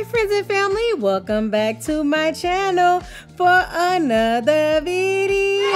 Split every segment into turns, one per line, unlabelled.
friends and family, welcome back to my channel for another video.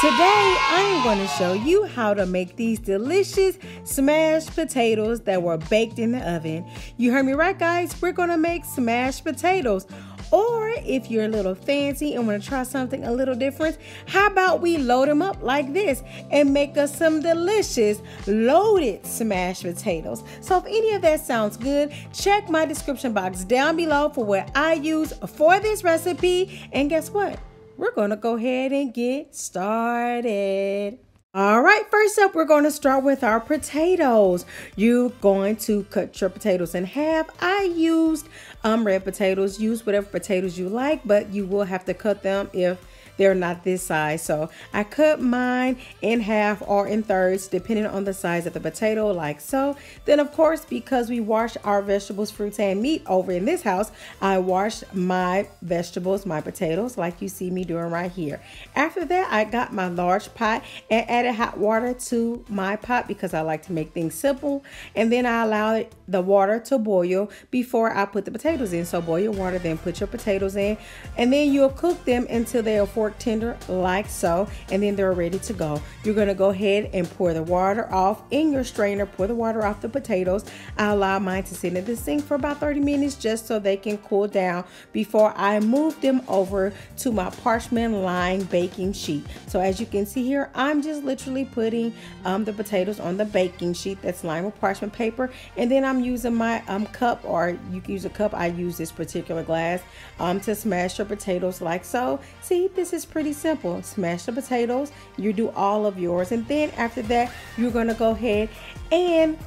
Today I'm going to show you how to make these delicious smashed potatoes that were baked in the oven. You heard me right, guys, we're going to make smashed potatoes. Or if you're a little fancy and want to try something a little different, how about we load them up like this and make us some delicious loaded smashed potatoes. So if any of that sounds good, check my description box down below for what I use for this recipe. And guess what? We're going to go ahead and get started. All right, first up, we're going to start with our potatoes. You're going to cut your potatoes in half. I used red potatoes. Use whatever potatoes you like, but you will have to cut them if they're not this size. So I cut mine in half or in thirds, depending on the size of the potato, like so. Then, of course, because we wash our vegetables, fruits, and meat over in this house, I washed my vegetables, my potatoes, like you see me doing right here. After that, I got my large pot and added hot water to my pot because I like to make things simple. And then I allowed the water to boil before I put the potatoes in. So boil your water, then put your potatoes in, and then you'll cook them until they are fork tender, like so, and then they're ready to go. You're going to go ahead and pour the water off in your strainer. Pour the water off the potatoes. I allow mine to sit in the sink for about 30 minutes just so they can cool down before I move them over to my parchment lined baking sheet. So as you can see here, I'm just literally putting the potatoes on the baking sheet that's lined with parchment paper, and then I'm using my cup, or you can use a cup. I use this particular glass to smash your potatoes like so. See, this is pretty simple. Smash the potatoes, you do all of yours, and then after that you're going to go ahead and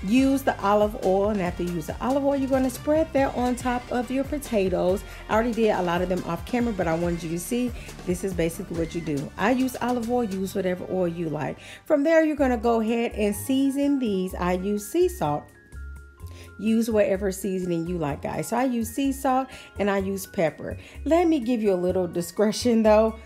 use the olive oil. And after you use the olive oil, you're going to spread that on top of your potatoes. I already did a lot of them off camera, but I wanted you to see this is basically what you do. I use olive oil. Use whatever oil you like. From there, you're going to go ahead and season these. I use sea salt. Use whatever seasoning you like, guys. So I use sea salt and I use pepper. Let me give you a little discretion though.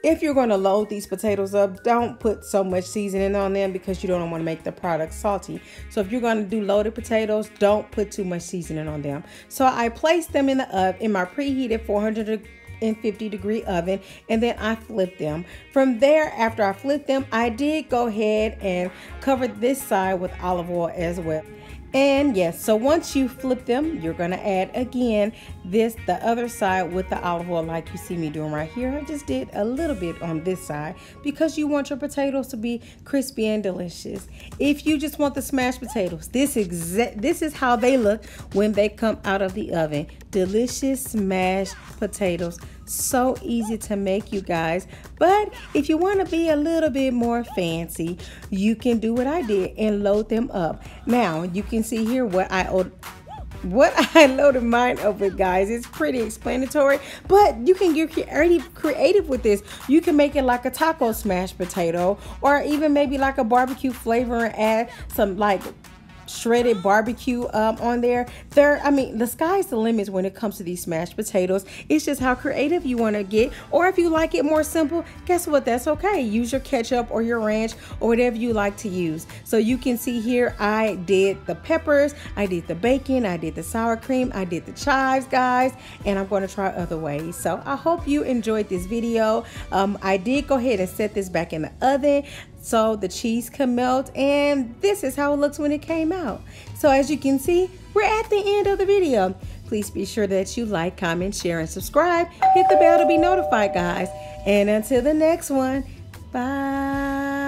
If you're going to load these potatoes up, don't put so much seasoning on them because you don't want to make the product salty. So if you're going to do loaded potatoes, don't put too much seasoning on them. So I placed them in the oven, in my preheated 450-degree oven, and then I flipped them. From there, after I flipped them, I did go ahead and cover this side with olive oil as well. And yes, so once you flip them, you're going to add again the other side with the olive oil like you see me doing right here. I just did a little bit on this side because you want your potatoes to be crispy and delicious. If you just want the smashed potatoes, this is how they look when they come out of the oven. Delicious smashed potatoes. So easy to make, you guys. But if you want to be a little bit more fancy, you can do what I did and load them up. Now you can see here what I loaded mine up with, guys. It's pretty explanatory, but you can get creative with this. You can make it like a taco smashed potato, or even maybe like a barbecue flavor and add some like shredded barbecue on there. I mean, the sky's the limit when it comes to these smashed potatoes. It's just how creative you want to get, or if you like it more simple, guess what? That's okay. Use your ketchup or your ranch or whatever you like to use. So you can see here, I did the peppers, I did the bacon, I did the sour cream, I did the chives, guys, and I'm going to try other ways. So I hope you enjoyed this video. I did go ahead and set this back in the oven so the cheese can melt, and this is how it looks when it came out. So as you can see, we're at the end of the video. Please be sure that you like, comment, share, and subscribe. Hit the bell to be notified, guys. And until the next one, bye.